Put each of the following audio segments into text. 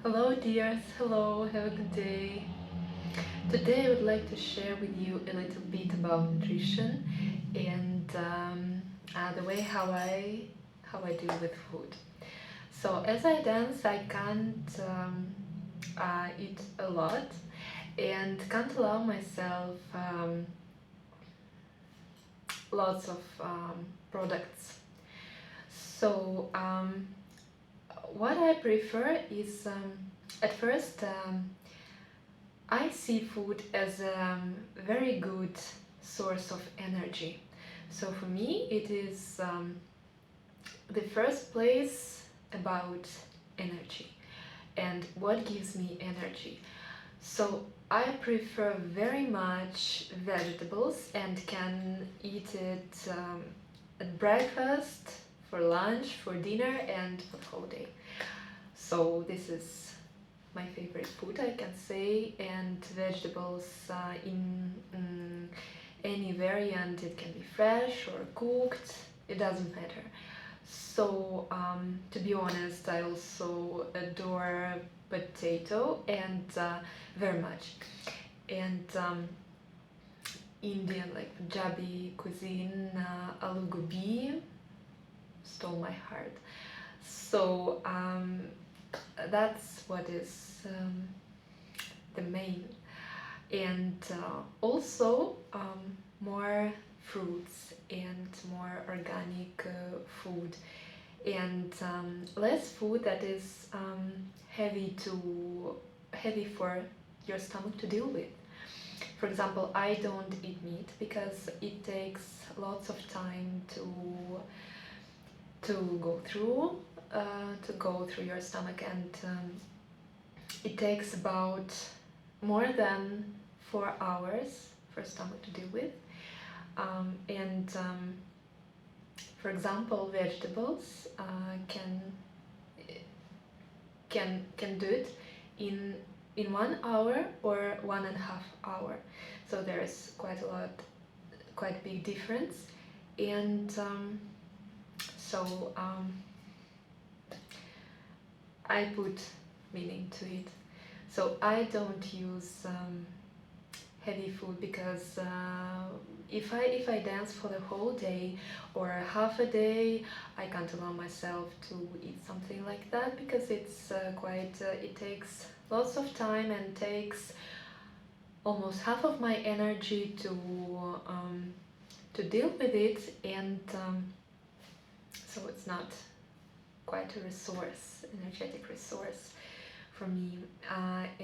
Hello dears, hello, have a good day. Today I would like to share with you a little bit about nutrition and the way how I deal with food. So as I dance, I can't eat a lot and can't allow myself lots of products. So what I prefer is at first. I see food as a very good source of energy. So for me, it is the first place about energy and what gives me energy. So I prefer very much vegetables and can eat it at breakfast, for lunch, for dinner, and for the whole day. So this is my favorite food, I can say, and vegetables in any variant. It can be fresh or cooked, it doesn't matter. So to be honest, I also adore potato and very much. And Indian, like Punjabi cuisine, aloo gobi stole my heart. So that's what is the main. And also more fruits and more organic food and less food that is heavy for your stomach to deal with. For example, I don't eat meat because it takes lots of time to go through your stomach, and it takes about more than 4 hours for stomach to deal with. And For example, vegetables can do it in 1 hour or 1.5 hour. So there's quite big difference, and so I put meaning to it. So I don't use heavy food because if I dance for the whole day or half a day, I can't allow myself to eat something like that because it's it takes lots of time and takes almost half of my energy to deal with it, and so it's not quite a resource, energetic resource for me.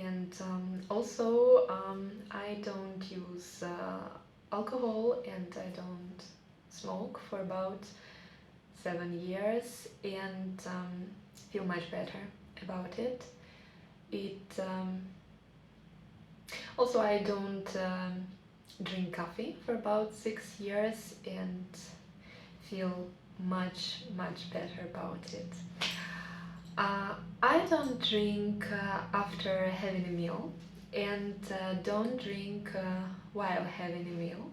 And Also, I don't use alcohol and I don't smoke for about 7 years, and feel much better about it. It Also, I don't drink coffee for about 6 years and feel much better about it. I don't drink after having a meal and don't drink while having a meal,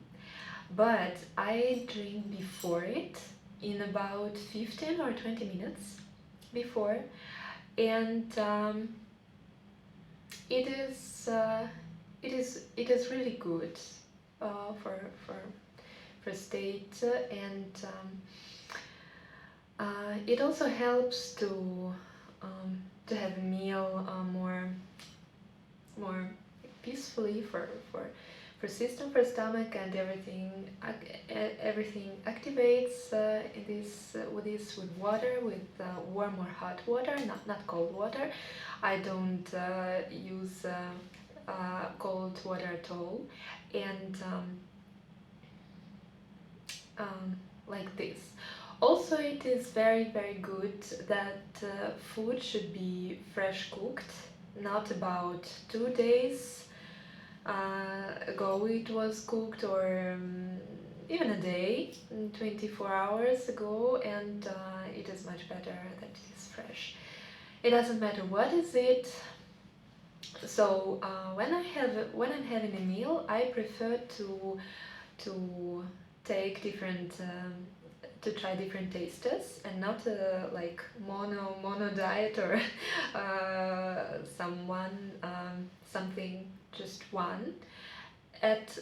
but I drink before it in about 15 or 20 minutes before, and it is it is really good for state, and it also helps to have a meal more peacefully for system, for stomach, and everything activates in this with water, with warm or hot water, not cold water. I don't use cold water at all, and like this. Also, it is very good that food should be fresh cooked, not about 2 days ago it was cooked, or even a day, 24 hours ago, and it is much better that it is fresh. It doesn't matter what is it. So when I'm having a meal, I prefer to take different to try different tastes and not like mono diet or something just one at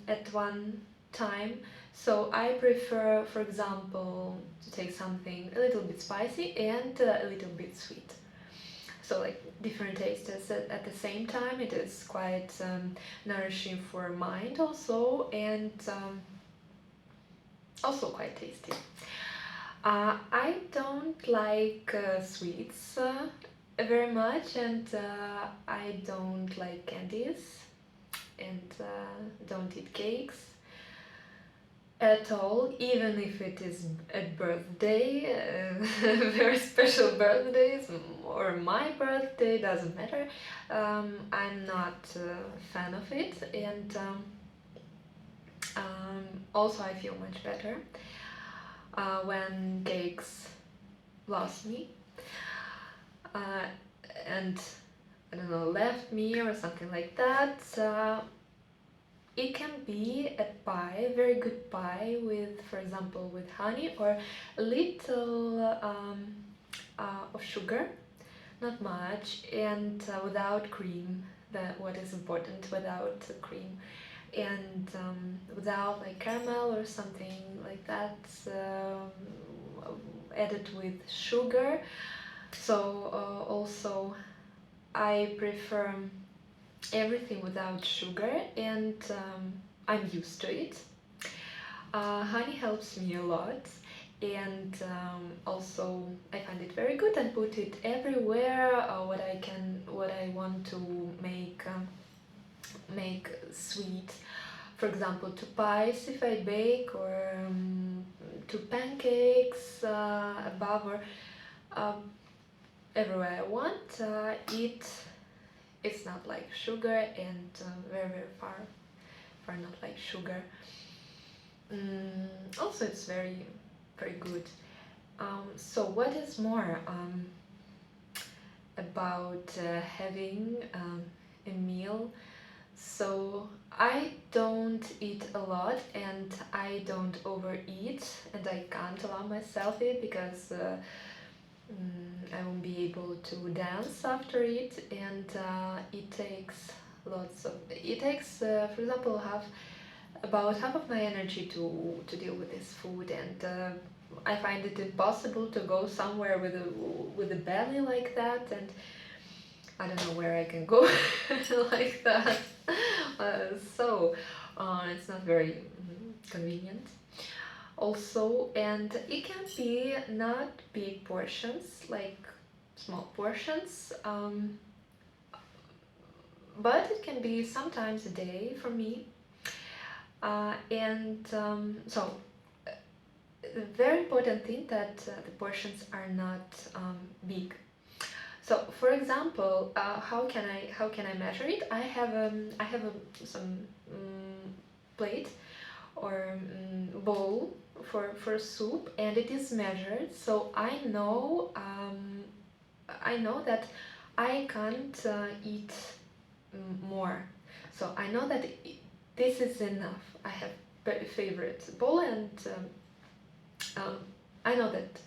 at one time. So I prefer, for example, to take something a little bit spicy and a little bit sweet. So like different tastes at the same time. It is quite nourishing for mind also, and also quite tasty. I don't like sweets very much, and I don't like candies, and don't eat cakes at all, even if it is a birthday, very special birthdays, or my birthday, doesn't matter. I'm not a fan of it, and also I feel much better when cakes lost me uh, and I don't know, left me or something like that. It can be a pie, very good pie with, for example, with honey or a little of sugar, not much, and without cream. That what is important, without cream, and without like caramel or something like that added with sugar. So also I prefer everything without sugar, and I'm used to it. Honey helps me a lot, and also I find it very good and put it everywhere. What I want to make sweet. For example, to pies if I bake, or to pancakes above, or everywhere I want. It's not like sugar, and very far not like sugar. Also, it's very good. So what is more about having a meal? So I don't eat a lot, and I don't overeat, and I can't allow myself it because I won't be able to dance after it, and it takes for example, about half of my energy to deal with this food, and I find it impossible to go somewhere with a belly like that, and I don't know where I can go like that. It's not very convenient also, and it can be not big portions, like small portions, but it can be sometimes a day for me, and the very important thing that the portions are not big. So, for example, how can I measure it? I have some plate or bowl for soup, and it is measured. So I know that I can't eat more. So I know that this is enough. I have very favorite bowl, and I know that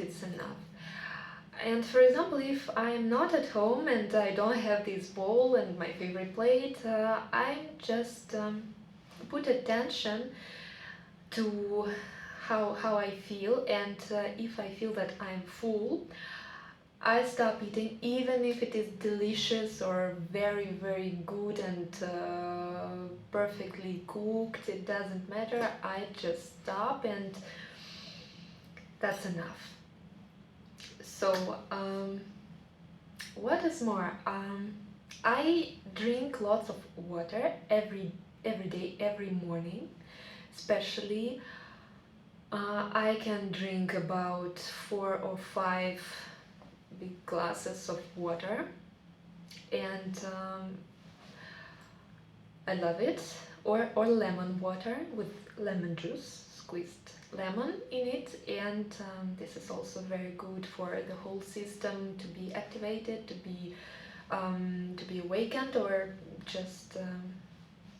it's enough. And for example, if I'm not at home and I don't have this bowl and my favorite plate, I just put attention to how I feel, and if I feel that I'm full, I stop eating, even if it is delicious or very good and perfectly cooked. It doesn't matter. I just stop, and that's enough. So, what is more? I drink lots of water every day, every morning, especially. I can drink about 4 or 5 big glasses of water, and I love it. Or lemon water with lemon juice, squeezed lemon in it, and this is also very good for the whole system to be activated, to be awakened, or just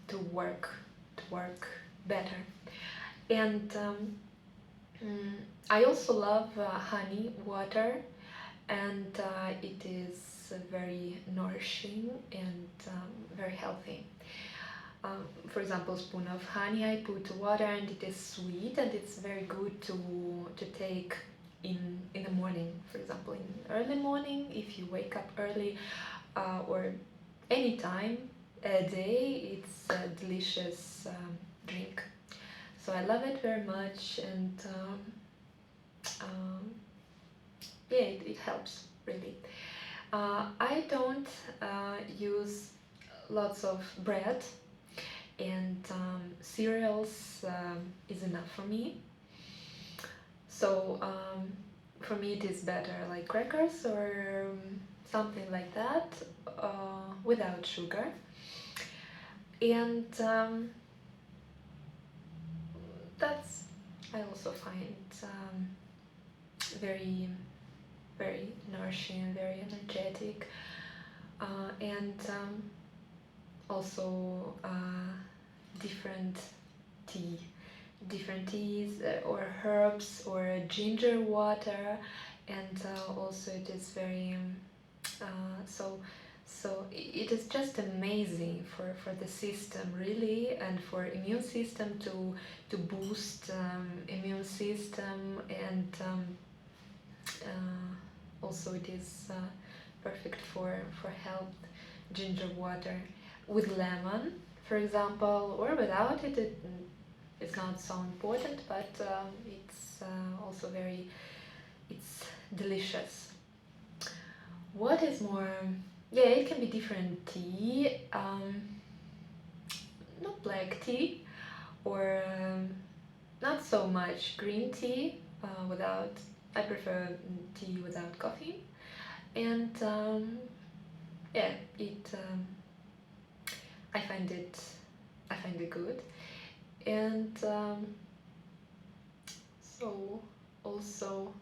to work better. And I also love honey water, and it is very nourishing and very healthy. For example, spoon of honey, I put water and it is sweet and it's very good to take in the morning. For example, in early morning, if you wake up early, or any time a day, it's a delicious drink. So I love it very much, and um, yeah, it helps really. I don't use lots of bread, and cereals is enough for me. So for me it is better like crackers or something like that, without sugar. And that's, I also find very, very nourishing, very energetic, and also different tea, different teas, or herbs, or ginger water, and also it is very so it is just amazing for the system really, and for immune system to boost immune system, and also it is perfect for health. Ginger water with lemon, for example, or without it, it's not so important, but it's also very, it's delicious. What is more, yeah, it can be different tea, not black tea, or not so much green tea, without, I prefer tea without coffee, and yeah, it I find it I find it good, and so also,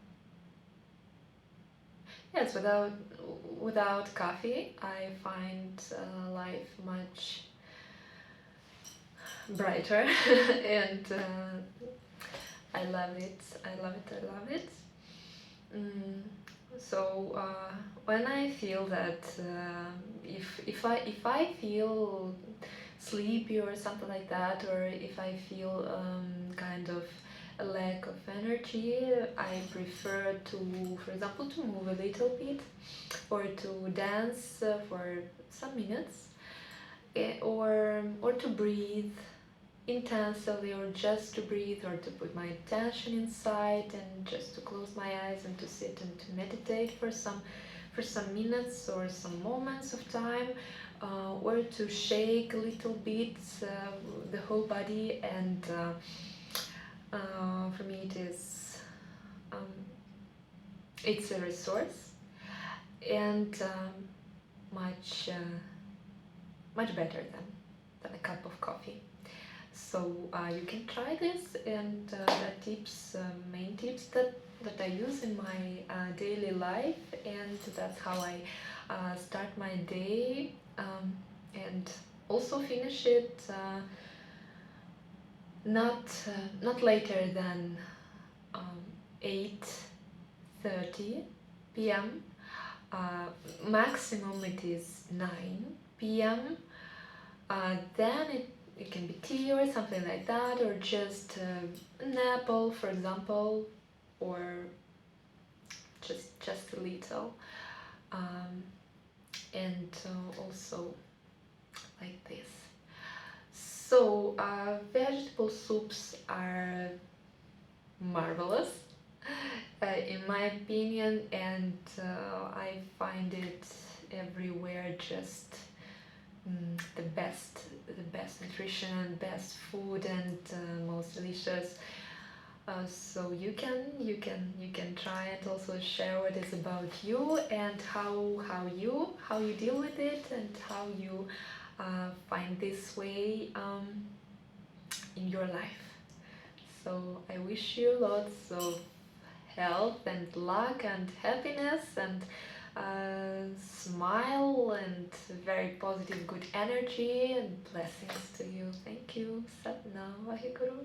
yes, without coffee I find life much brighter and I love it, I love it, I love it. Mm, so when I feel that if I feel sleepy or something like that, or if I feel kind of a lack of energy, I prefer to, for example, to move a little bit, or to dance for some minutes, or to breathe intensely, or just to breathe, or to put my attention inside and just to close my eyes and to sit and to meditate for some minutes or some moments of time, or to shake a little bit the whole body, and for me it is um, it's a resource, and much much better than a cup of coffee. So you can try this, and the tips, main tips that I use in my daily life, and that's how I start my day, and also finish it not later than 8:30 p.m. Maximum it is 9 p.m. Then it can be tea or something like that, or just an apple, for example, or just a little, and also like this. So vegetable soups are marvelous, in my opinion, and I find it everywhere just the best nutrition and best food, and most delicious. So you can try it. Also share what is about you, and how you deal with it, and how you find this way in your life. So I wish you lots of health and luck and happiness, and smile, and very positive, good energy, and blessings to you. Thank you. Sat Nam Vaheguru.